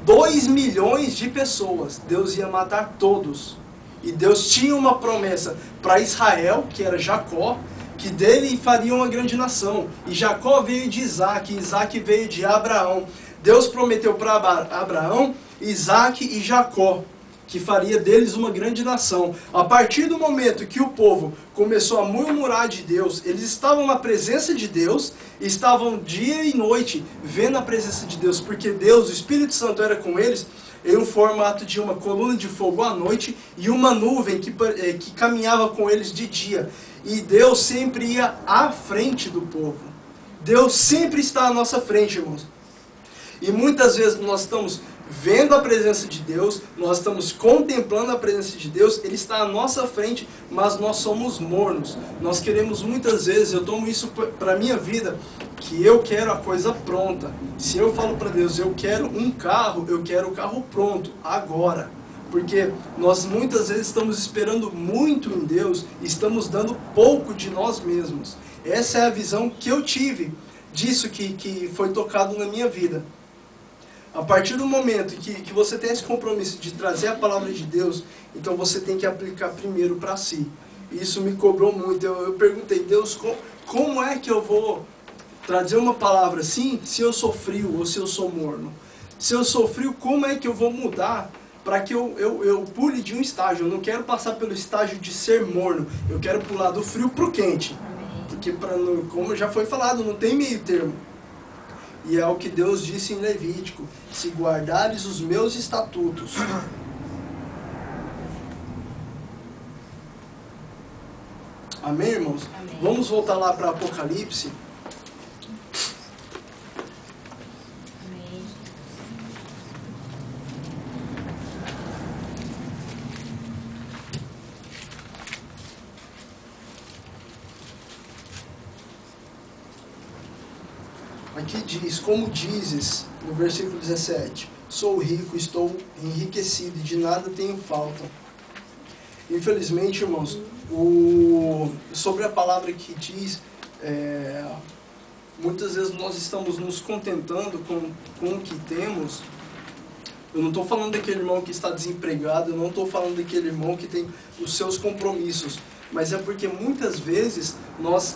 2 milhões de pessoas. Deus ia matar todos. E Deus tinha uma promessa para Israel, que era Jacó, que dele faria uma grande nação. E Jacó veio de Isaac, Isaac veio de Abraão. Deus prometeu para Abraão, Isaac e Jacó, que faria deles uma grande nação. A partir do momento que o povo começou a murmurar de Deus, eles estavam na presença de Deus, estavam dia e noite vendo a presença de Deus, porque Deus, o Espírito Santo era com eles, em um formato de uma coluna de fogo à noite e uma nuvem que caminhava com eles de dia. E Deus sempre ia à frente do povo. Deus sempre está à nossa frente, irmãos. E muitas vezes nós estamos vendo a presença de Deus, nós estamos contemplando a presença de Deus, Ele está à nossa frente, mas nós somos mornos. Nós queremos muitas vezes, eu tomo isso para a minha vida, que eu quero a coisa pronta. Se eu falo para Deus, eu quero um carro, eu quero o carro pronto, agora. Porque nós muitas vezes estamos esperando muito em Deus e estamos dando pouco de nós mesmos. Essa é a visão que eu tive disso que foi tocado na minha vida. A partir do momento que você tem esse compromisso de trazer a palavra de Deus, então você tem que aplicar primeiro para si. Isso me cobrou muito. Eu perguntei, Deus, como é que eu vou trazer uma palavra assim, se eu sou frio ou se eu sou morno? Se eu sou frio, como é que eu vou mudar para que eu pule de um estágio? Eu não quero passar pelo estágio de ser morno, eu quero pular do frio para o quente. Porque, como já foi falado, não tem meio termo. E é o que Deus disse em Levítico: se guardares os meus estatutos. Amém, irmãos? Amém. Vamos voltar lá para Apocalipse. Amém. Aqui diz, como dizes, no versículo 17, sou rico, estou enriquecido e de nada tenho falta. Infelizmente, irmãos, sobre a palavra que diz, muitas vezes nós estamos nos contentando com o que temos. Eu não estou falando daquele irmão que está desempregado, eu não estou falando daquele irmão que tem os seus compromissos, mas é porque muitas vezes nós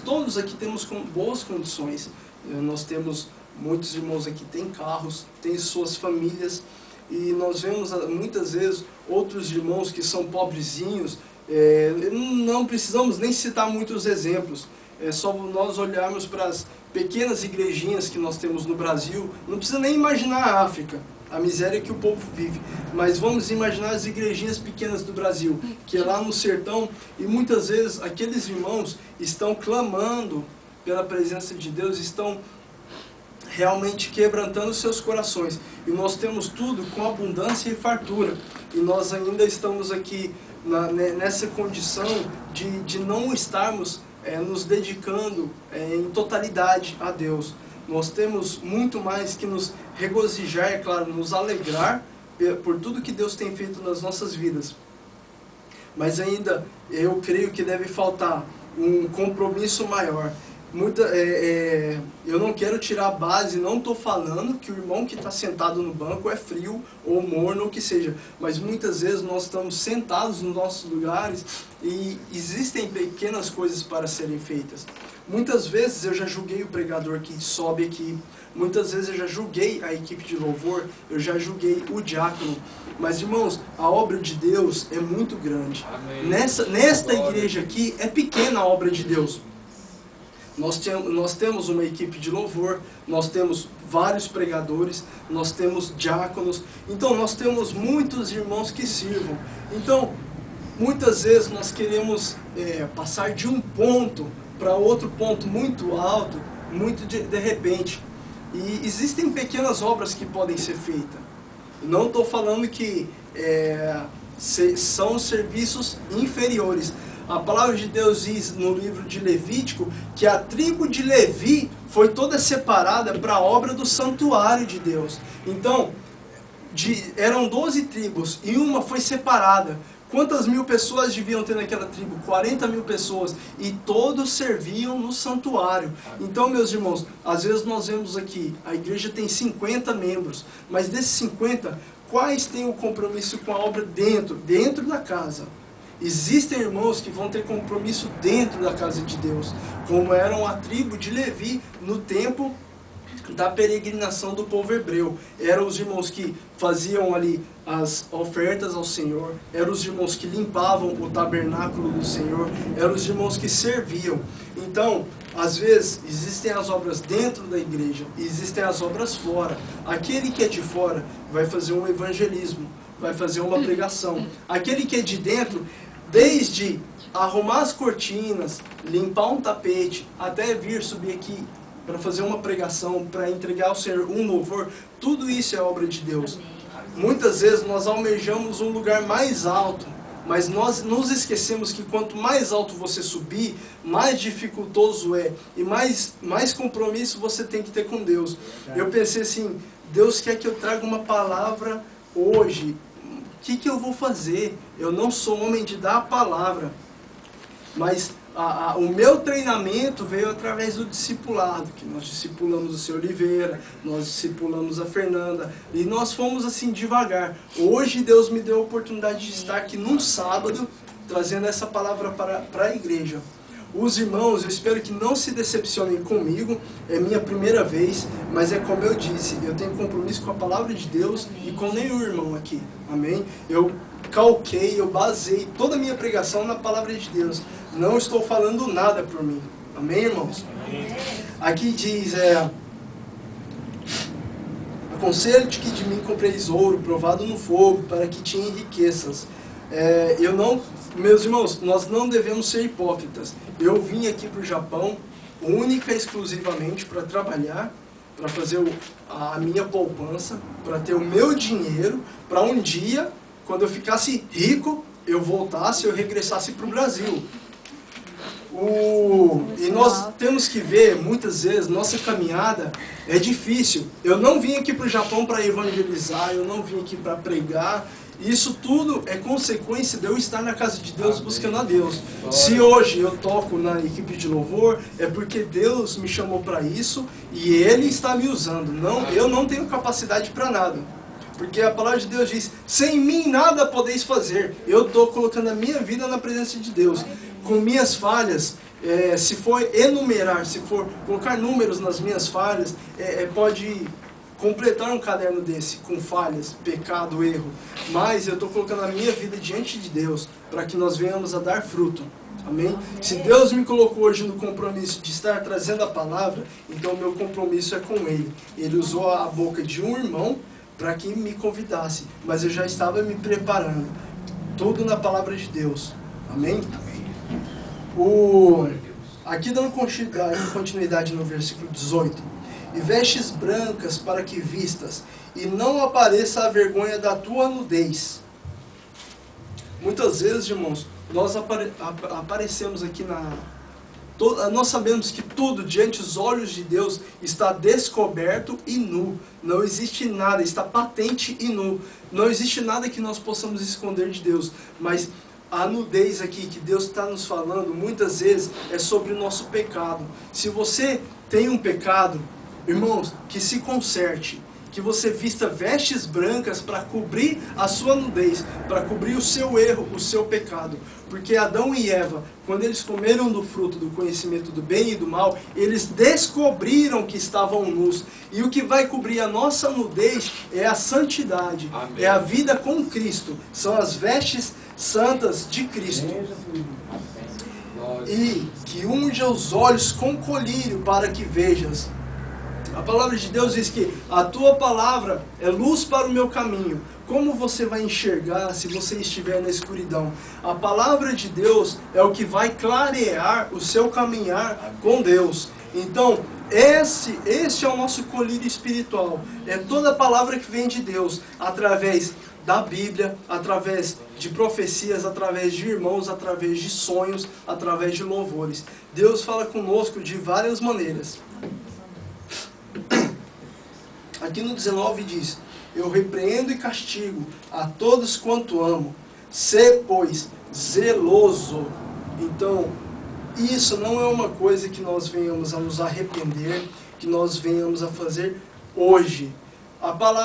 todos aqui temos boas condições. Nós temos muitos irmãos aqui que têm carros, têm suas famílias, e nós vemos muitas vezes outros irmãos que são pobrezinhos. Não precisamos nem citar muitos exemplos, é só nós olharmos para as pequenas igrejinhas que nós temos no Brasil. Não precisa nem imaginar a África, a miséria que o povo vive, mas vamos imaginar as igrejinhas pequenas do Brasil, que é lá no sertão, e muitas vezes aqueles irmãos estão clamando pela presença de Deus, estão realmente quebrantando seus corações, e nós temos tudo com abundância e fartura, e nós ainda estamos aqui nessa condição de não estarmos nos dedicando em totalidade a Deus. Nós temos muito mais que nos regozijar, é claro, nos alegrar por tudo que Deus tem feito nas nossas vidas. Mas ainda eu creio que deve faltar um compromisso maior. Eu não quero tirar a base, não estou falando que o irmão que está sentado no banco é frio ou morno ou o que seja, mas muitas vezes nós estamos sentados nos nossos lugares e existem pequenas coisas para serem feitas. Muitas vezes eu já julguei o pregador que sobe aqui, muitas vezes eu já julguei a equipe de louvor, eu já julguei o diácono, mas irmãos, a obra de Deus é muito grande. Nesta igreja aqui é pequena a obra de Deus. Nós temos uma equipe de louvor, nós temos vários pregadores, nós temos diáconos, então nós temos muitos irmãos que sirvam. Então, muitas vezes nós queremos passar de um ponto para outro ponto muito alto, muito de repente. E existem pequenas obras que podem ser feitas. Não estou falando que são serviços inferiores. A palavra de Deus diz no livro de Levítico que a tribo de Levi foi toda separada para a obra do santuário de Deus. Então, eram 12 tribos e uma foi separada Quantas mil pessoas deviam ter naquela tribo? 40.000 pessoas. E todos serviam no santuário. Então, meus irmãos, às vezes nós vemos aqui, a igreja tem 50 membros, mas desses 50, quais têm o compromisso com a obra dentro da casa? Existem irmãos que vão ter compromisso dentro da casa de Deus, como eram a tribo de Levi no tempo da peregrinação do povo hebreu. Eram os irmãos que faziam ali as ofertas ao Senhor, eram os irmãos que limpavam o tabernáculo do Senhor, eram os irmãos que serviam. Então, às vezes, existem as obras dentro da igreja, existem as obras fora. Aquele que é de fora vai fazer um evangelismo, vai fazer uma pregação. Aquele que é de dentro, desde arrumar as cortinas, limpar um tapete, até vir subir aqui para fazer uma pregação, para entregar ao Senhor um louvor, tudo isso é obra de Deus. Muitas vezes nós almejamos um lugar mais alto, mas nós nos esquecemos que quanto mais alto você subir, mais dificultoso é, e mais compromisso você tem que ter com Deus. Eu pensei assim, Deus quer que eu traga uma palavra hoje, o que eu vou fazer? Eu não sou homem de dar a palavra, mas o meu treinamento veio através do discipulado, que nós discipulamos o seu Oliveira, nós discipulamos a Fernanda, e nós fomos assim devagar. Hoje Deus me deu a oportunidade de estar aqui num sábado, trazendo essa palavra para a igreja. Os irmãos, eu espero que não se decepcionem comigo, é minha primeira vez, mas é como eu disse, eu tenho compromisso com a palavra de Deus e com nenhum irmão aqui, amém? Eu calquei, eu basei toda a minha pregação na palavra de Deus, não estou falando nada por mim, amém, irmãos? Amém. Aqui diz, aconselho-te que de mim compreis ouro, provado no fogo, para que te enriqueças. Meus irmãos, nós não devemos ser hipócritas. Eu vim aqui para o Japão, única e exclusivamente para trabalhar, para fazer a minha poupança, para ter o meu dinheiro, para um dia, quando eu ficasse rico, eu voltasse, eu regressasse para o Brasil. E nós temos que ver, muitas vezes, nossa caminhada é difícil. Eu não vim aqui para o Japão para evangelizar, eu não vim aqui para pregar. Isso tudo é consequência de eu estar na casa de Deus buscando a Deus. Se hoje eu toco na equipe de louvor, é porque Deus me chamou para isso e Ele está me usando. Eu não tenho capacidade para nada. Porque a palavra de Deus diz, sem mim nada podeis fazer. Eu estou colocando a minha vida na presença de Deus. Com minhas falhas, se for enumerar, se for colocar números nas minhas falhas, pode completar um caderno desse, com falhas, pecado, erro. Mas eu estou colocando a minha vida diante de Deus, para que nós venhamos a dar fruto. Amém? Se Deus me colocou hoje no compromisso de estar trazendo a palavra, então o meu compromisso é com Ele. Ele usou a boca de um irmão para que me convidasse, mas eu já estava me preparando. Tudo na palavra de Deus. Amém? Aqui dando continuidade no versículo 18. E vestes brancas para que vistas, e não apareça a vergonha da tua nudez. Muitas vezes, irmãos, nós aparecemos aqui nós sabemos que tudo diante dos olhos de Deus está descoberto e nu. Não existe nada, está patente e nu. Não existe nada que nós possamos esconder de Deus. Mas a nudez aqui que Deus está nos falando, muitas vezes, é sobre o nosso pecado. Se você tem um pecado, irmãos, que se conserte, que você vista vestes brancas para cobrir a sua nudez, para cobrir o seu erro, o seu pecado. Porque Adão e Eva, quando eles comeram do fruto do conhecimento do bem e do mal, eles descobriram que estavam nus. E o que vai cobrir a nossa nudez é a santidade, amém, é a vida com Cristo, são as vestes santas de Cristo. E que unja os olhos com colírio para que vejas. A palavra de Deus diz que a tua palavra é luz para o meu caminho. Como você vai enxergar se você estiver na escuridão? A palavra de Deus é o que vai clarear o seu caminhar com Deus. Então, este é o nosso colírio espiritual. É toda a palavra que vem de Deus, através da Bíblia, através de profecias, através de irmãos, através de sonhos, através de louvores. Deus fala conosco de várias maneiras. Aqui no 19 diz: eu repreendo e castigo a todos quanto amo. Sê, pois, zeloso. Então, isso não é uma coisa que nós venhamos a nos arrepender, que nós venhamos a fazer hoje. A palavra